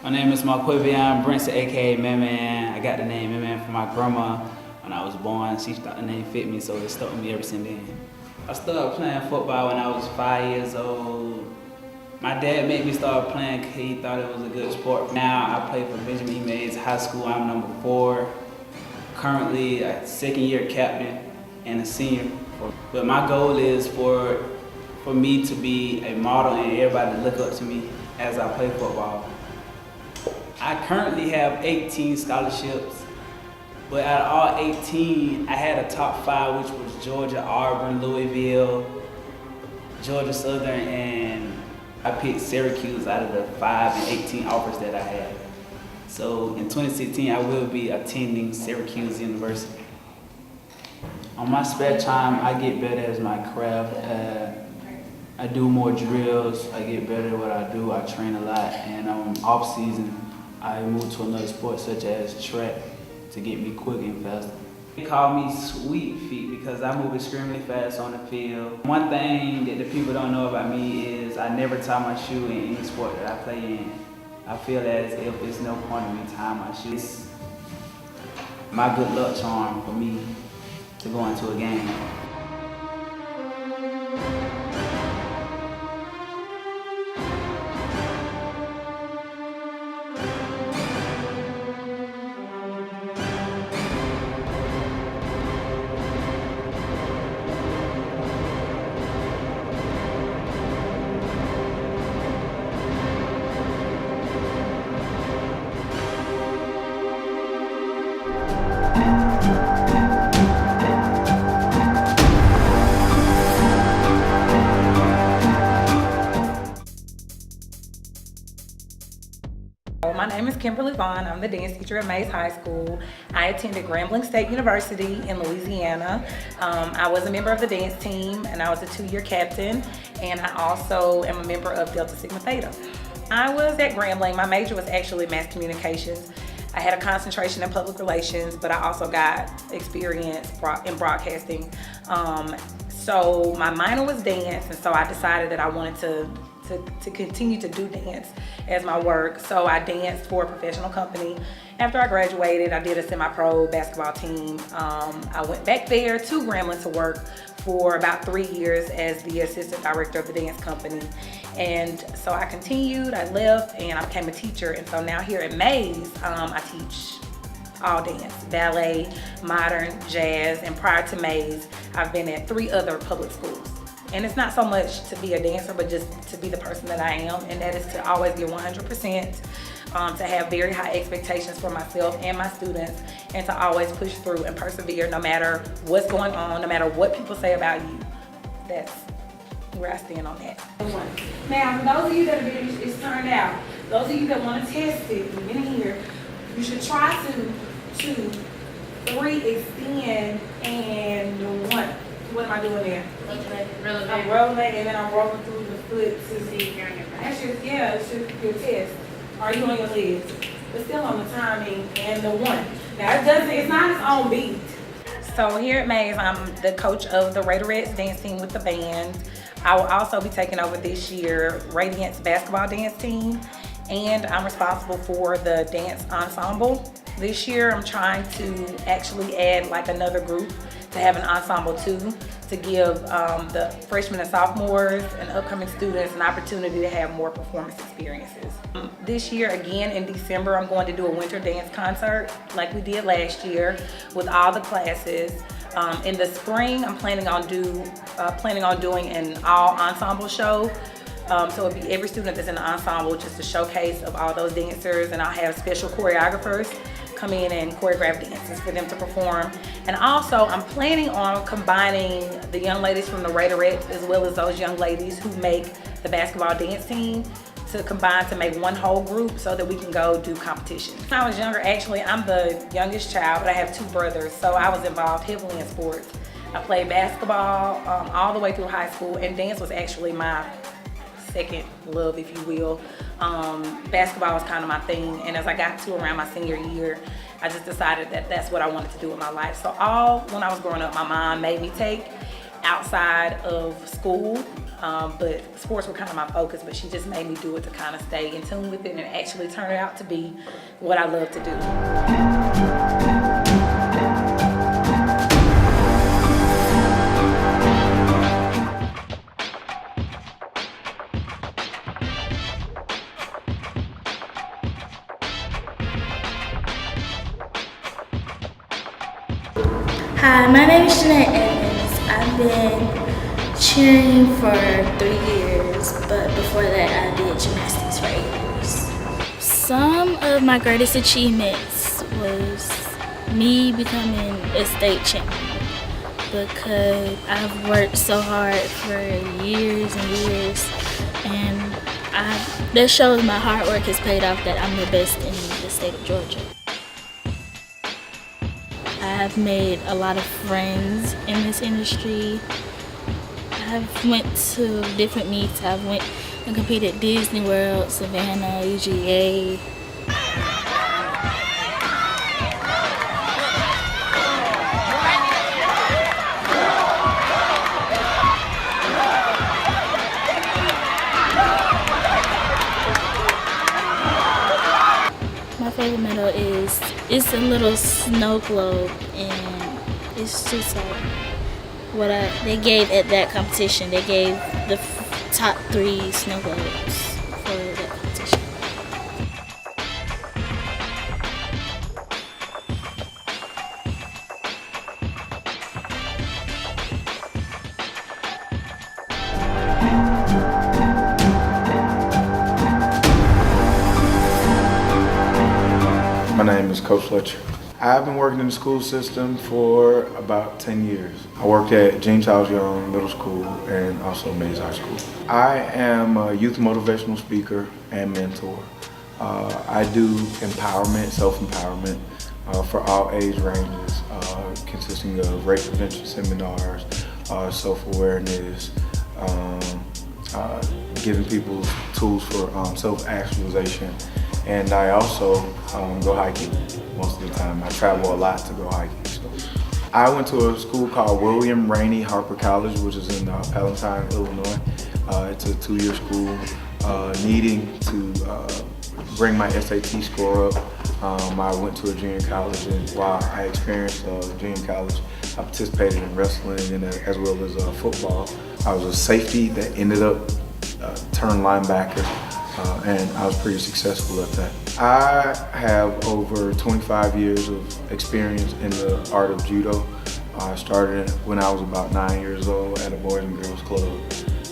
My name is Marquavion Brinson, aka Man Man. I got the name Man Man from my grandma when I was born. She thought the name fit me, so it stuck with me ever since then. I started playing football when I was 5 years old. My dad made me start playing because he thought it was a good sport. Now I play for Benjamin E. Mays High School. I'm number 4. Currently a second-year captain and a senior. But my goal is for me to be a model and everybody to look up to me as I play football. I currently have 18 scholarships, but out of all 18, I had a top 5, which was Georgia, Auburn, Louisville, Georgia Southern, and I picked Syracuse out of the 5 and 18 offers that I had. So in 2016, I will be attending Syracuse University. On my spare time, I get better at my craft. I do more drills. I get better at what I do. I train a lot, and off season, I move to another sport such as track to get me quicker and faster. They call me Sweet Feet because I move extremely fast on the field. One thing that the people don't know about me is I never tie my shoe in any sport that I play in. I feel as if there's no point in me tying my shoe. It's my good luck charm for me to go into a game. My name is Kimberly Vaughn. I'm the dance teacher at Mays High School. I attended Grambling State University in Louisiana. I was a member of the dance team and I was a 2-year captain, and I also am a member of Delta Sigma Theta. I was at Grambling. My major was actually mass communications. I had a concentration in public relations, but I also got experience in broadcasting. So my minor was dance, and so I decided that I wanted to continue to do dance as my work. So I danced for a professional company. After I graduated, I did a semi-pro basketball team. I went back there to Grambling to work for about 3 years as the assistant director of the dance company. And so I continued, I left, and I became a teacher. And so now here at Mays, I teach all dance, ballet, modern, jazz, and prior to Mays, I've been at 3 other public schools. And it's not so much to be a dancer, but just to be the person that I am, and that is to always give 100%, to have very high expectations for myself and my students, and to always push through and persevere no matter what's going on, no matter what people say about you. That's where I stand on that. Now, for those of you that are getting it's turned out, those of you that want to test it, you've been here, you should try to 2, 3 extend, and 1. What am I doing there? I'm rolling and then I'm rolling through the foot to see. That's your, yeah, it's your test. Are you on your legs? But still on the timing and the 1. Now it's not its own beat. So here at Mays, I'm the coach of the Raiderettes dance team with the band. I will also be taking over this year Radiant's basketball dance team, and I'm responsible for the dance ensemble. This year I'm trying to actually add like another group to have an ensemble too, to give the freshmen and sophomores and upcoming students an opportunity to have more performance experiences. This year, again in December, I'm going to do a winter dance concert like we did last year with all the classes. In the spring, I'm planning on doing an all ensemble show. So it'll be every student that's in the ensemble, just a showcase of all those dancers, and I'll have special choreographers come in and choreograph dances for them to perform. And also, I'm planning on combining the young ladies from the Raiderettes as well as those young ladies who make the basketball dance team to combine to make one whole group so that we can go do competition. When I was younger, actually, I'm the youngest child, but I have 2 brothers, so I was involved heavily in sports. I played basketball all the way through high school, and dance was actually my second love, if you will. Basketball was kind of my thing, and as I got to around my senior year, I just decided that that's what I wanted to do with my life. So when I was growing up, my mom made me take outside of school but sports were kind of my focus, but she just made me do it to kind of stay in tune with it and actually turn it out to be what I love to do. Hi, my name is Jeanette Evans. I've been cheering for 3 years, but before that I did gymnastics for 8 years. Some of my greatest achievements was me becoming a state champion because I've worked so hard for years and years, and that shows my hard work has paid off, that I'm the best in the state of Georgia. I've made a lot of friends in this industry. I've went to different meets. I've went and competed at Disney World, Savannah, UGA. My favorite medal is, it's a little snow globe, and it's just like what they gave at that competition. They gave the top 3 snow globes for that competition. My name is Coach Fletcher. I've been working in the school system for about 10 years. I worked at James Howes Young Middle School and also Mays High School. I am a youth motivational speaker and mentor. I do empowerment, self-empowerment for all age ranges, consisting of rape prevention seminars, self-awareness, giving people tools for self-actualization. And I also go hiking most of the time. I travel a lot to go hiking. So I went to a school called William Rainey Harper College, which is in Palatine, Illinois. It's a 2-year school. Needing to bring my SAT score up, I went to a junior college, and while I experienced junior college, I participated in wrestling and as well as football. I was a safety that ended up turning linebacker. And I was pretty successful at that. I have over 25 years of experience in the art of judo. I started when I was about 9 years old at a Boys and Girls Club.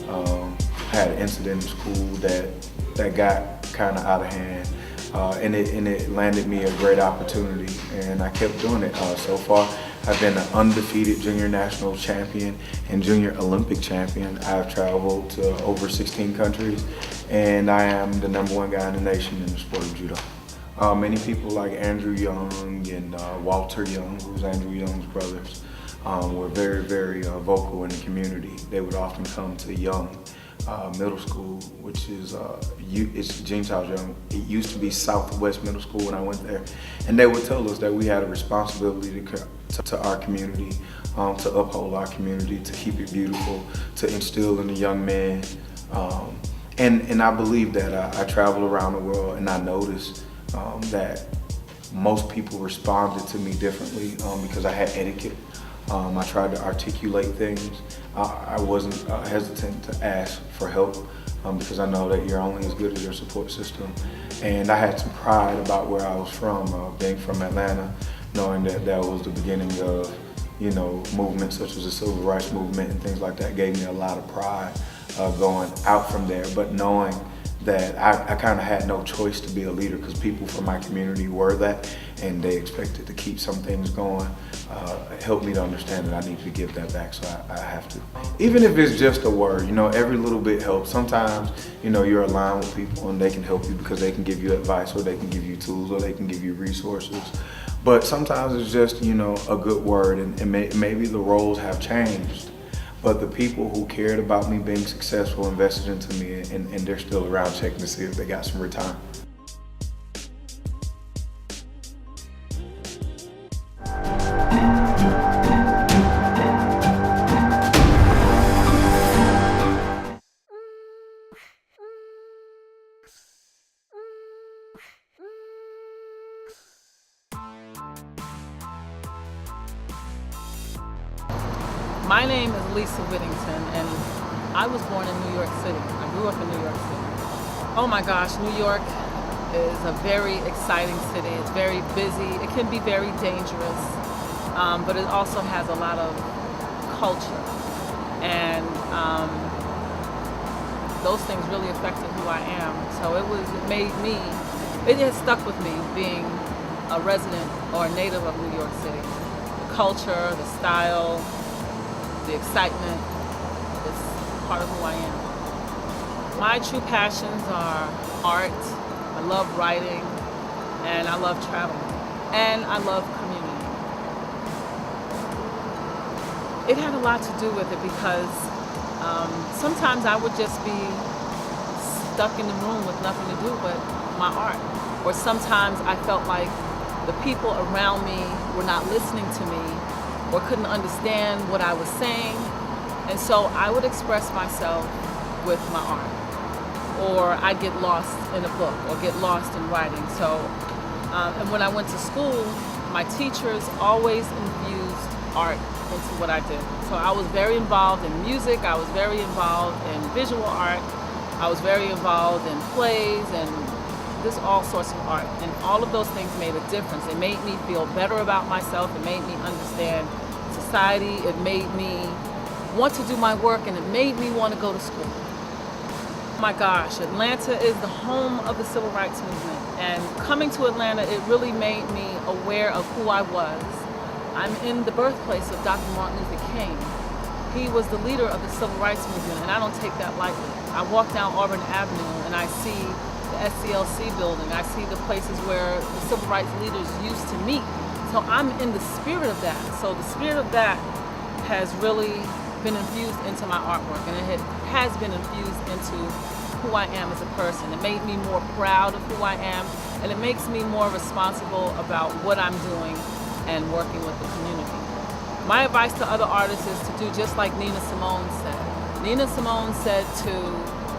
I had an incident in school that got kind of out of hand, and it landed me a great opportunity, and I kept doing it. So far, I've been an undefeated junior national champion and junior Olympic champion. I've traveled to over 16 countries, and I am the #1 guy in the nation in the sport of judo. Many people like Andrew Young and Walter Young, who's Andrew Young's brothers, were very, very vocal in the community. They would often come to Young Middle School, which is it's James Howes Young. It used to be Southwest Middle School when I went there, and they would tell us that we had a responsibility to our community, to uphold our community, to keep it beautiful, to instill in the young men. And I believe that I travel around the world, and I noticed that most people responded to me differently because I had etiquette. I tried to articulate things. I wasn't hesitant to ask for help because I know that you're only as good as your support system. And I had some pride about where I was from, being from Atlanta, knowing that that was the beginning of, movements such as the Civil Rights Movement and things like that gave me a lot of pride going out from there, but knowing that I kind of had no choice to be a leader because people from my community were that, and they expected to keep some things going. It helped me to understand that I need to give that back, so I have to. Even if it's just a word, every little bit helps. Sometimes, you're aligned with people and they can help you because they can give you advice, or they can give you tools, or they can give you resources. But sometimes it's just, a good word, and maybe the roles have changed. But the people who cared about me being successful invested into me, and they're still around checking to see if they got some return. My name is Lisa Whittington, and I was born in New York City. I grew up in New York City. Oh my gosh, New York is a very exciting city. It's very busy. It can be very dangerous, but it also has a lot of culture. And those things really affected who I am. So it has stuck with me being a resident or a native of New York City. The culture, the style, the excitement is part of who I am. My true passions are art, I love writing, and I love traveling, and I love community. It had a lot to do with it because sometimes I would just be stuck in the room with nothing to do but my art. Or sometimes I felt like the people around me were not listening to me or couldn't understand what I was saying. And so I would express myself with my art. Or I'd get lost in a book or get lost in writing. So, and when I went to school, my teachers always infused art into what I did. So I was very involved in music, I was very involved in visual art, I was very involved in plays and just all sorts of art. And all of those things made a difference. It made me feel better about myself, it made me understand society, it made me want to do my work, and it made me want to go to school. Oh my gosh, Atlanta is the home of the civil rights movement. And coming to Atlanta, it really made me aware of who I was. I'm in the birthplace of Dr. Martin Luther King. He was the leader of the civil rights movement, and I don't take that lightly. I walk down Auburn Avenue and I see the SCLC building. I see the places where the civil rights leaders used to meet. So I'm in the spirit of that. So the spirit of that has really been infused into my artwork, and it has been infused into who I am as a person. It made me more proud of who I am, and it makes me more responsible about what I'm doing and working with the community. My advice to other artists is to do just like Nina Simone said. Nina Simone said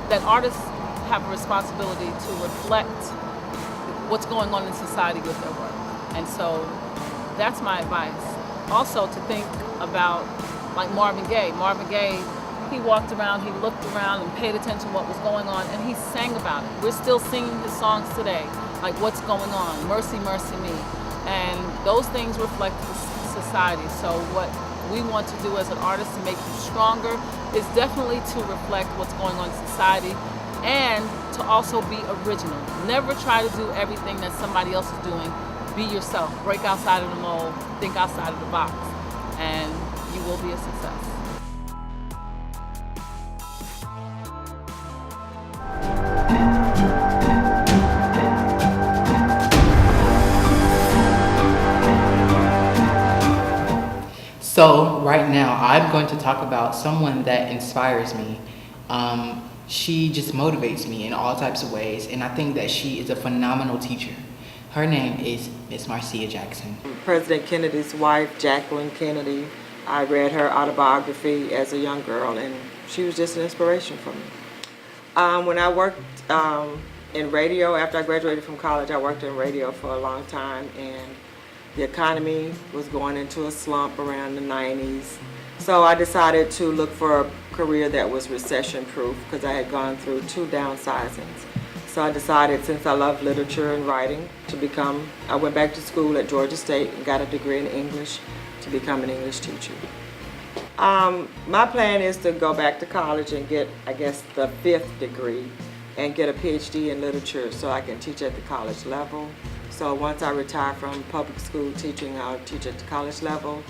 that artists have a responsibility to reflect what's going on in society with their work. And so that's my advice. Also to think about like Marvin Gaye. Marvin Gaye, he walked around, he looked around and paid attention to what was going on, and he sang about it. We're still singing his songs today, like What's Going On, Mercy, Mercy Me. And those things reflect society. So what we want to do as an artist to make you stronger is definitely to reflect what's going on in society and to also be original. Never try to do everything that somebody else is doing. Be yourself. Break outside of the mold. Think outside of the box. And you will be a success. So right now, I'm going to talk about someone that inspires me. She just motivates me in all types of ways, and I think that she is a phenomenal teacher. Her name is Miss Marcia Jackson. President Kennedy's wife, Jacqueline Kennedy. I read her autobiography as a young girl, and she was just an inspiration for me. When I worked in radio, after I graduated from college, I worked in radio for a long time, and the economy was going into a slump around the 90s. So I decided to look for a career that was recession-proof because I had gone through 2 downsizings. So I decided, since I love literature and writing, I went back to school at Georgia State and got a degree in English to become an English teacher. My plan is to go back to college and get, I guess, the 5th degree and get a PhD in literature so I can teach at the college level. So once I retire from public school teaching, I'll teach at the college level.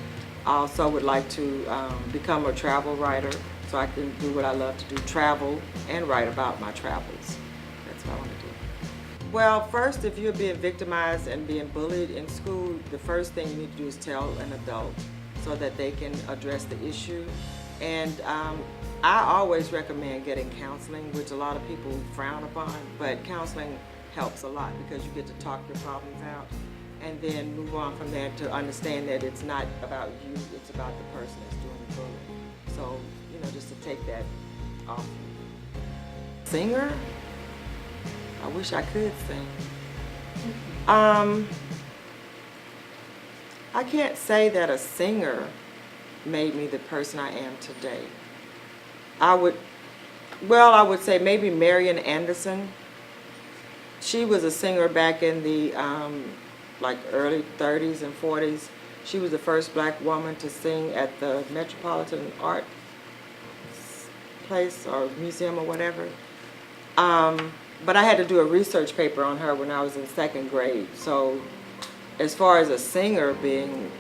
I also would like to become a travel writer so I can do what I love to do, travel and write about my travels. That's what I want to do. Well, first, if you're being victimized and being bullied in school, the first thing you need to do is tell an adult so that they can address the issue. And I always recommend getting counseling, which a lot of people frown upon, but counseling helps a lot because you get to talk your problems out and then move on from there to understand that it's not about you, it's about the person that's doing the bullying. So, just to take that off. Singer? I wish I could sing. I can't say that a singer made me the person I am today. I would say maybe Marian Anderson. She was a singer back in the like early 30s and 40s. She was the first black woman to sing at the Metropolitan Art place or museum or whatever. But I had to do a research paper on her when I was in 2nd grade. So as far as a singer being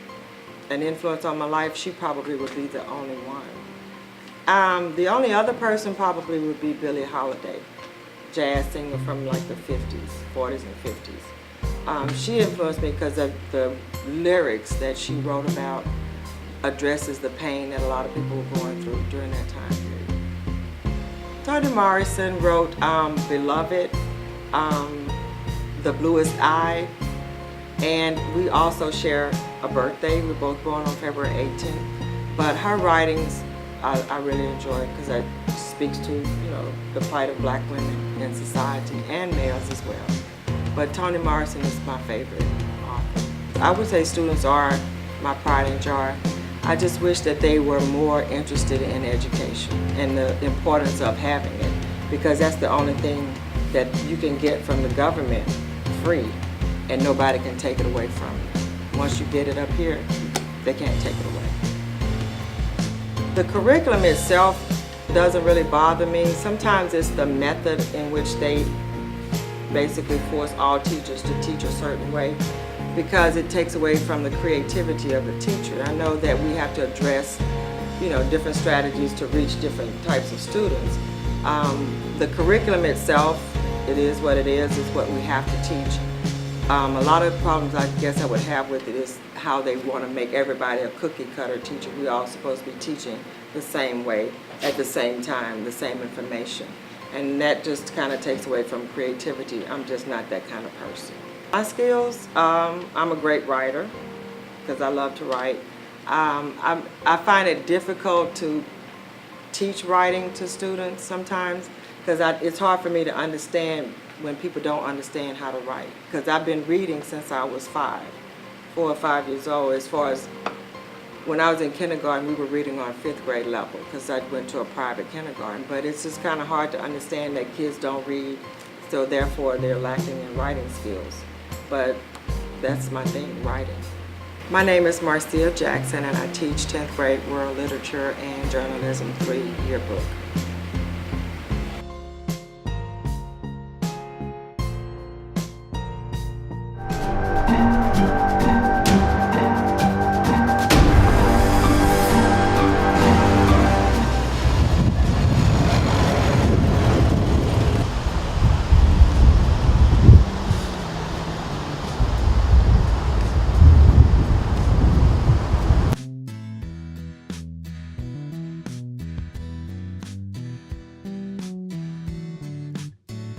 an influence on my life, she probably would be the only one. The only other person probably would be Billie Holiday, jazz singer from like the 50s, 40s and 50s. She influenced me because of the lyrics that she wrote about addresses the pain that a lot of people were going through during that time period. Toni Morrison wrote Beloved, The Bluest Eye, and we also share a birthday. We're both born on February 18th. But her writings I really enjoy because it speaks to, you know, the plight of black women in society and males as well. But Toni Morrison is my favorite author. I would say students are my pride and joy. I just wish that they were more interested in education and the importance of having it, because that's the only thing that you can get from the government free and nobody can take it away from you. Once you get it up here, they can't take it away. The curriculum itself doesn't really bother me. Sometimes it's the method in which they basically force all teachers to teach a certain way, because it takes away from the creativity of the teacher. I know that we have to address, you know, different strategies to reach different types of students. The curriculum itself, it is what it is. It's what we have to teach. A lot of problems I guess I would have with it is how they want to make everybody a cookie cutter teacher. We're all supposed to be teaching the same way at the same time, the same information. And that just kind of takes away from creativity. I'm just not that kind of person. My skills, I'm a great writer because I love to write. I find it difficult to teach writing to students sometimes because it's hard for me to understand when people don't understand how to write. Because I've been reading since I was 4 or 5 years old. As far as when I was in kindergarten, we were reading on 5th grade level because I went to a private kindergarten. But it's just kind of hard to understand that kids don't read, so therefore they're lacking in writing skills. But that's my thing, writing. My name is Marcia Jackson, and I teach 10th grade World Literature and Journalism 3 yearbook.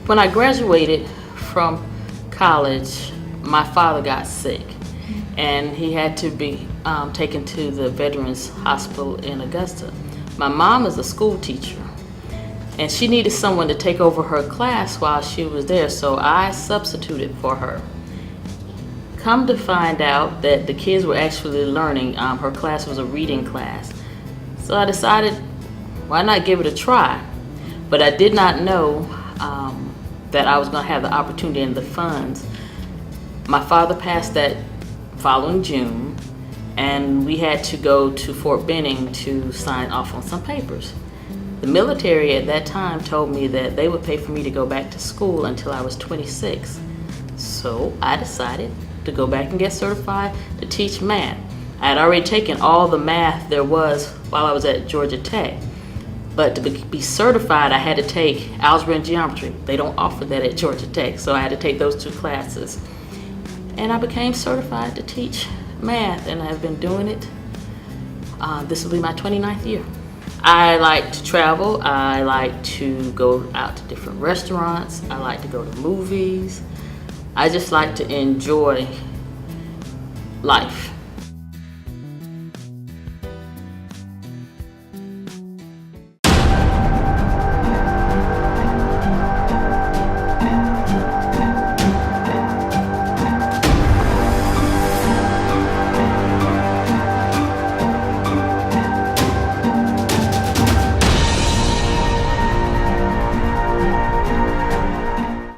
When I graduated from college, my father got sick and he had to be taken to the Veterans Hospital in Augusta. My mom is a school teacher and she needed someone to take over her class while she was there, so I substituted for her. Come to find out that the kids were actually learning. Her class was a reading class. So I decided, why not give it a try? But I did not know that I was going to have the opportunity and the funds. My father passed that following June, and we had to go to Fort Benning to sign off on some papers. The military at that time told me that they would pay for me to go back to school until I was 26. So I decided to go back and get certified to teach math. I had already taken all the math there was while I was at Georgia Tech. But to be certified, I had to take algebra and geometry. They don't offer that at Georgia Tech, so I had to take those 2 classes. And I became certified to teach math, and I've been doing it. This will be my 29th year. I like to travel. I like to go out to different restaurants. I like to go to movies. I just like to enjoy life.